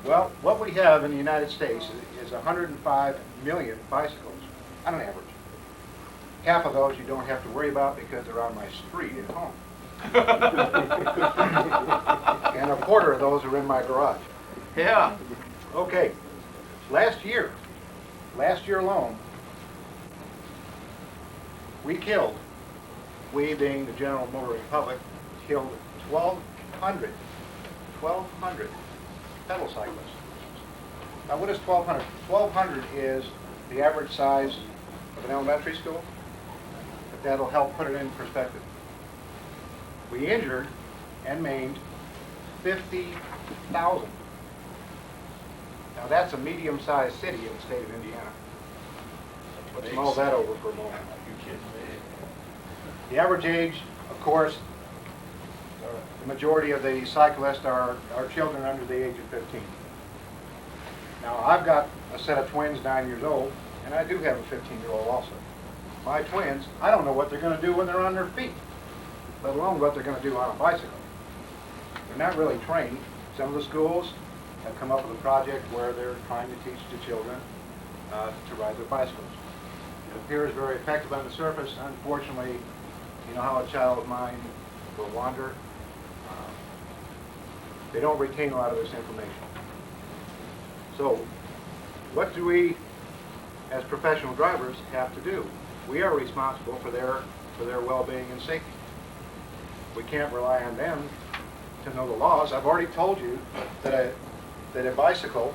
Well, what we have in the United States is 105 million bicycles on an average. Half of those you don't have to worry about because they're on my street at home. And a quarter of those are in my garage. Yeah. Okay, last year alone, we being the general motoring public, killed 1,200 pedal cyclists. Now what is 1,200? 1,200 is the average size of an elementary school, but that'll help put it in perspective. We injured and maimed 50,000. Now that's a medium-sized city in the state of Indiana. Let's mull that over for a moment. You kidding me? The average age, of course, the majority of the cyclists are children under the age of 15. Now I've got a set of twins 9 years old, and I do have a 15-year-old also. My twins, I don't know what they're going to do when they're on their feet, let alone what they're going to do on a bicycle. They're not really trained. Some of the schools have come up with a project where they're trying to teach the children to ride their bicycles. It appears very effective on the surface. Unfortunately, you know how a child's mind will wander. They don't retain a lot of this information. So, what do we, as professional drivers, have to do? We are responsible for their well-being and safety. We can't rely on them to know the laws. I've already told you that a bicycle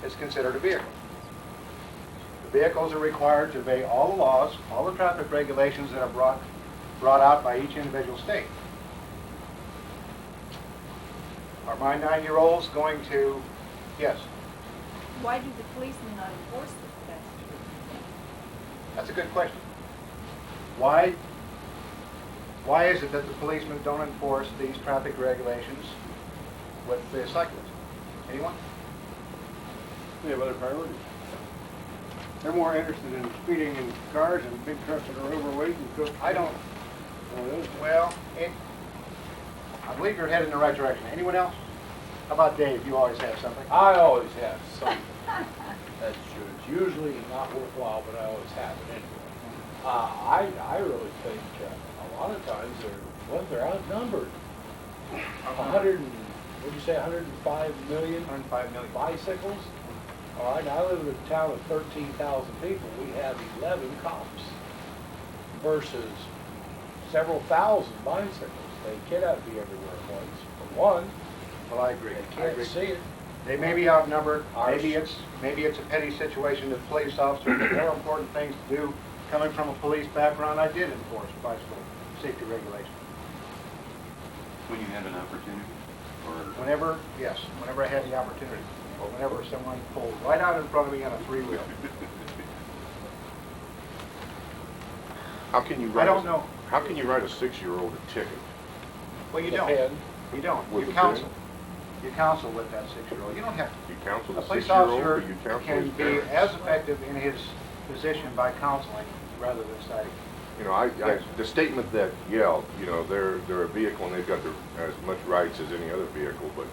is considered a vehicle. The vehicles are required to obey all the laws, all the traffic regulations that are brought out by each individual state. Are my 9-year-olds going to, yes? Why do the policemen not enforce this? That's a good question. Why is it that the policemen don't enforce these traffic regulations with the cyclists? Anyone? They have other priorities. They're more interested in speeding in cars and big trucks that are overweight and cook. I don't. Well, I believe you're headed in the right direction. Anyone else? How about Dave? You always have something. I always have something. That's true. It's usually not worthwhile, but I always have it anyway. I really think a lot of times they're outnumbered. 105 million? 105 million. Bicycles? All right, now I live in a town of 13,000 people. We have 11 cops versus several thousand bicycles. They cannot be everywhere at once. For one, Well, I agree. they I agree. can't see it. They may be outnumbered. Ours- Maybe it's a petty situation that police officers have more important things to do. Coming from a police background, I did enforce bicycle safety regulations. When you have an opportunity? Or Whenever I had the opportunity, or whenever someone pulled right out in front of me on a three-wheel. How can you I write? don't know. How can you write a 6-year-old a ticket? Well, you The don't. pen. You don't. With You a counsel. pen? You counsel with that 6-year-old. You don't have to. You counsel A the police 6-year-old, or officer you counsel can his be parents? as effective in his position by counseling rather than citing. You know, the statement that, yeah, you know, they're a vehicle and they've got as much rights as any other vehicle, but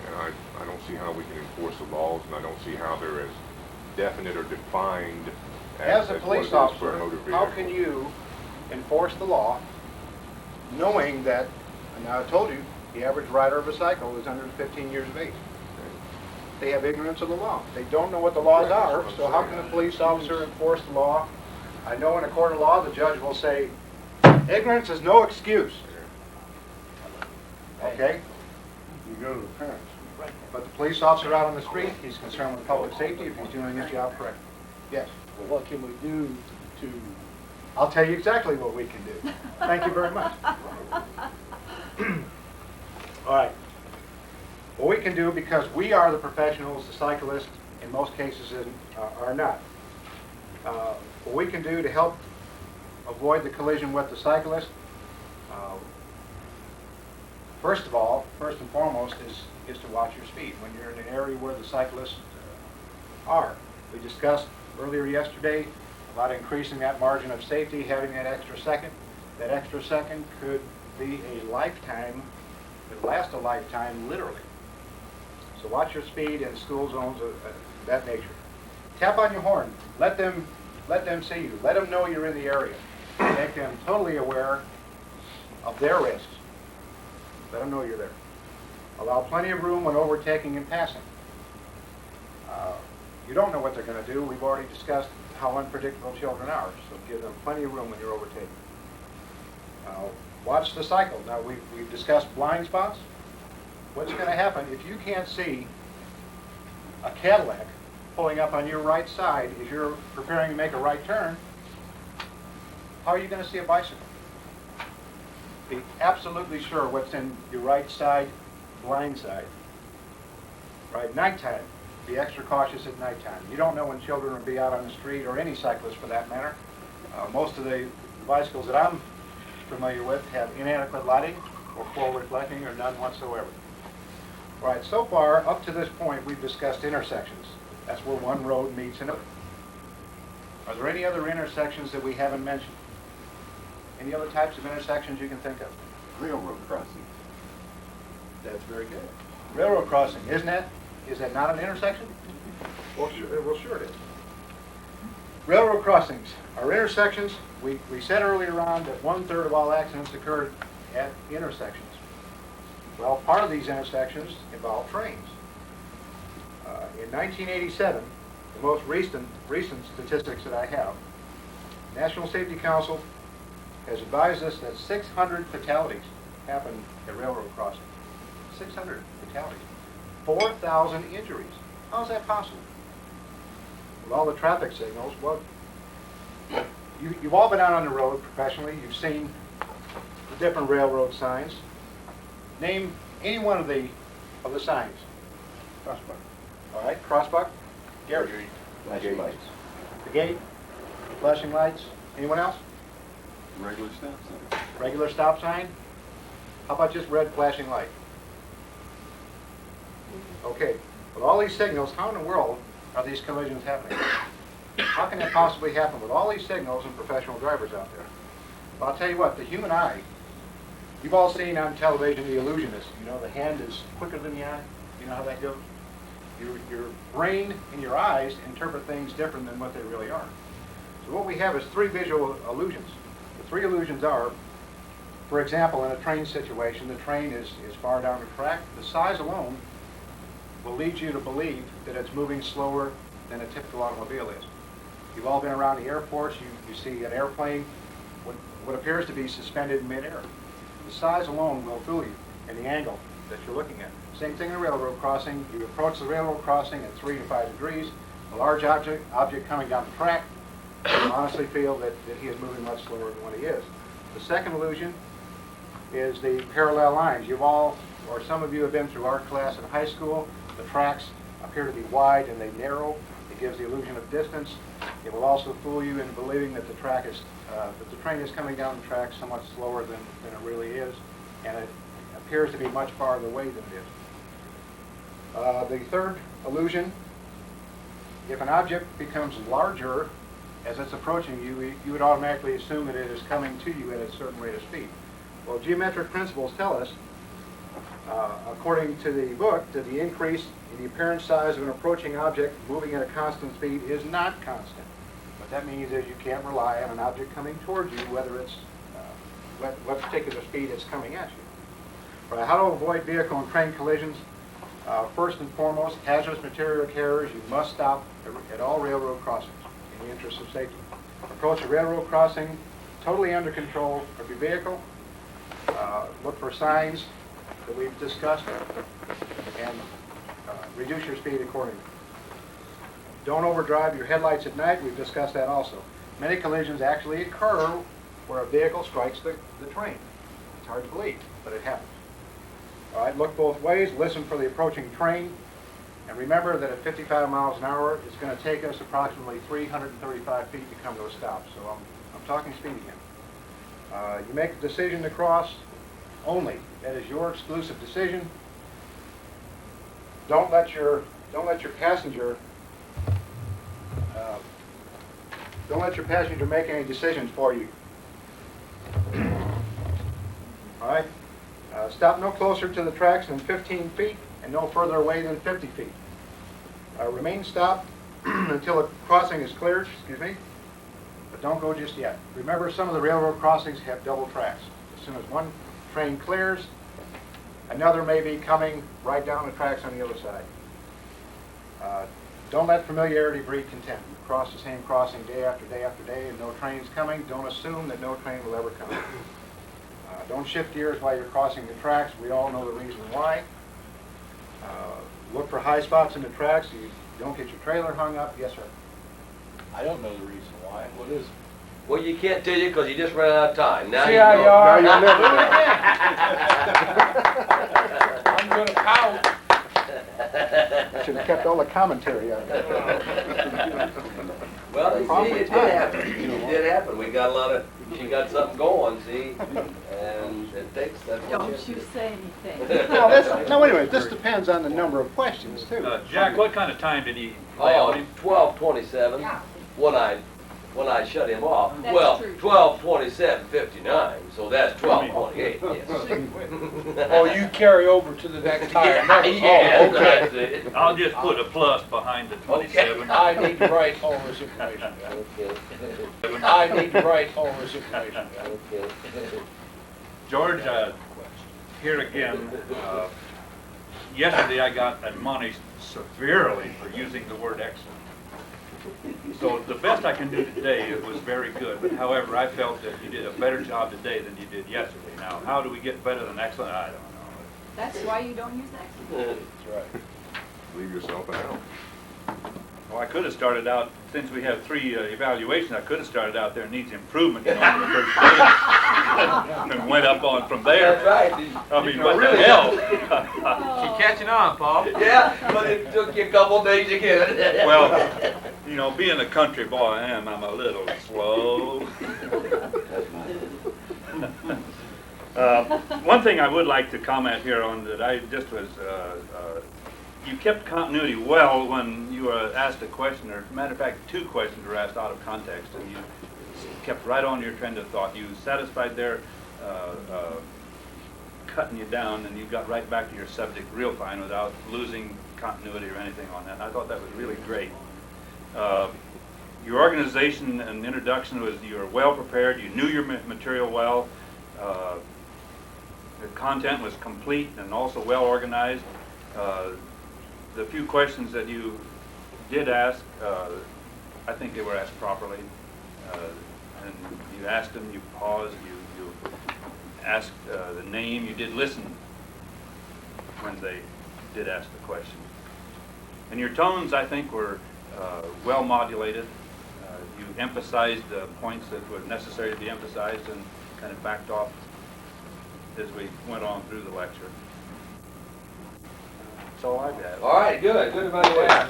you know, I don't see how we can enforce the laws, and I don't see how they're as definite or defined As a what police it is for officer, a motor vehicle. how can you enforce the law knowing that, and I told you, the average rider of a cycle is under 15 years of age. They have ignorance of the law. They don't know what the laws are, so how can a police officer enforce the law? I know in a court of law, the judge will say, ignorance is no excuse. Okay? You go to the parents. But the police officer out on the street, he's concerned with public safety if he's doing his job correctly. Yes. Well, what can we do to I'll tell you exactly what we can do. Thank you very much. All right. What we can do, because we are the professionals, the cyclists in most cases are not. What we can do to help avoid the collision with the cyclist, first and foremost, is to watch your speed when you're in an area where the cyclists are. We discussed earlier yesterday about increasing that margin of safety, having that extra second. That extra second could be a lifetime, could last a lifetime literally. So So watch your speed in school zones of that nature. Tap on your horn. Let them see you. Let them know you're in the area. Make them totally aware of their risks. Let them know you're there. Allow plenty of room when overtaking and passing. You don't know what they're going to do. We've already discussed how unpredictable children are, so give them plenty of room when you're overtaking. Watch the cycle. Now, we've discussed blind spots. What's going to happen if you can't see a Cadillac pulling up on your right side as you're preparing to make a right turn? How are you going to see a bicycle? Be absolutely sure what's in your right side, blind side. Right, nighttime. Be extra cautious at nighttime. You don't know when children will be out on the street, or any cyclist for that matter. Most of the bicycles that I'm familiar with have inadequate lighting, or full reflecting, or none whatsoever. All right, so far, up to this point, we've discussed intersections. That's where one road meets another. Are there any other intersections that we haven't mentioned? Any other types of intersections you can think of? Railroad crossing. That's very good. Railroad crossing, isn't that? Is that not an intersection? Well, sure it is. Railroad crossings are intersections. We said earlier on that 1/3 of all accidents occurred at intersections. Well, part of these intersections involve trains. In 1987, the most recent statistics that I have, National Safety Council has advised us that 600 fatalities happen at railroad crossings. 600 fatalities. 4,000 injuries. How is that possible? With all the traffic signals, well, you've all been out on the road professionally. You've seen the different railroad signs. Name any one of the signs. Crossbar. All right, crossbuck. Gary. Flashing lights. The gate. Flashing lights. Anyone else? Regular stop sign. Regular stop sign. How about just red flashing light? Okay. With all these signals, how in the world are these collisions happening? How can that possibly happen with all these signals and professional drivers out there? Well, I'll tell you what, the human eye, you've all seen on television The Illusionist. You know, the hand is quicker than the eye. You know how that goes? Your brain and your eyes interpret things different than what they really are. So what we have is 3 visual illusions. The 3 illusions are, for example, in a train situation, the train is far down the track. The size alone will lead you to believe that it's moving slower than a typical automobile is. You've all been around the airports. You see an airplane, what appears to be suspended in midair. The size alone will fool you, and the angle that you're looking at. Same thing in a railroad crossing. You approach the railroad crossing at 3 to 5 degrees. A large object coming down the track, you honestly feel that he is moving much slower than what he is. The second illusion is the parallel lines. You've all, or some of you have been through art class in high school. The tracks appear to be wide and they narrow. It gives the illusion of distance. It will also fool you into believing that the train is coming down the track somewhat slower than it really is, and it appears to be much farther away than it is. The third illusion, if an object becomes larger as it's approaching you, you would automatically assume that it is coming to you at a certain rate of speed. Well, geometric principles tell us, according to the book, that the increase in the apparent size of an approaching object moving at a constant speed is not constant. What that means is you can't rely on an object coming towards you, whether it's what particular speed it's coming at you. Right, how to avoid vehicle and train collisions? First and foremost, hazardous material carriers, you must stop at all railroad crossings in the interest of safety. Approach a railroad crossing totally under control of your vehicle. Look for signs that we've discussed and reduce your speed accordingly. Don't overdrive your headlights at night. We've discussed that also. Many collisions actually occur where a vehicle strikes the train. It's hard to believe, but it happens. All right, look both ways, listen for the approaching train, and remember that at 55 miles an hour, it's going to take us approximately 335 feet to come to a stop. So I'm talking speed again. You make the decision to cross only. That is your exclusive decision. Don't let your passenger make any decisions for you. All right. Stop no closer to the tracks than 15 feet and no further away than 50 feet. Remain stopped until a crossing is cleared, excuse me, but don't go just yet. Remember, some of the railroad crossings have double tracks. As soon as one train clears, another may be coming right down the tracks on the other side. Don't let familiarity breed contempt. You cross the same crossing day after day after day and no train's coming. Don't assume that no train will ever come. Don't shift gears while you're crossing the tracks. We all know the reason why. Look for high spots in the tracks so you don't get your trailer hung up. Yes, sir. I don't know the reason why. What is it? Well, you can't tell you because you just ran out of time. Now See you how know. you are? Now you'll never know. I'm gonna pout. Should have kept all the commentary out there. Well, you Problem see, it with did time. happen. It did happen. We got a lot of, she got something going, see? And it takes, that's what Don't you you say anything. No, wait a minute, this depends on the number of questions, too. Jack, what kind of time did he lay on Oh, him? 12:27, when I shut him off. That's Well, true. 12:27:59, so that's 12:28, yes. Oh, you carry over to the next tire. Yeah, yeah, Oh, okay. that's it. I'll just put a plus behind the 27. I need to write all this information down. Okay. I need to write all this information down. Okay. George, here again, yesterday I got admonished severely for using the word excellent. So the best I can do today, it was very good, but however, I felt that you did a better job today than you did yesterday. Now, how do we get better than excellent? I don't know. That's why you don't use excellent. That's right. Leave yourself out. Well, I could have started out, since we have 3 evaluations, I could have started out there, needs improvement, you know, for the first day. And went up on from there. That's right. I mean, what the hell? catching on, Paul. Yeah, but it took you a couple days to get it. Well, you know, being a country boy I am, I'm a little slow. One thing I would like to comment here on that I just was, you kept continuity well when you were asked a question, or matter of fact, 2 questions were asked out of context, and you kept right on your trend of thought. You satisfied their cutting you down, and you got right back to your subject real fine without losing continuity or anything on that. And I thought that was really great. Your organization and introduction was, you were well prepared, you knew your material well, the content was complete and also well organized. The few questions that you did ask, I think they were asked properly. And you asked them, you paused, you asked the name, you did listen when they did ask the question. And your tones, I think, were well modulated. You emphasized the points that were necessary to be emphasized and kind of backed off as we went on through the lecture. That's all I've got. All right, good evaluation.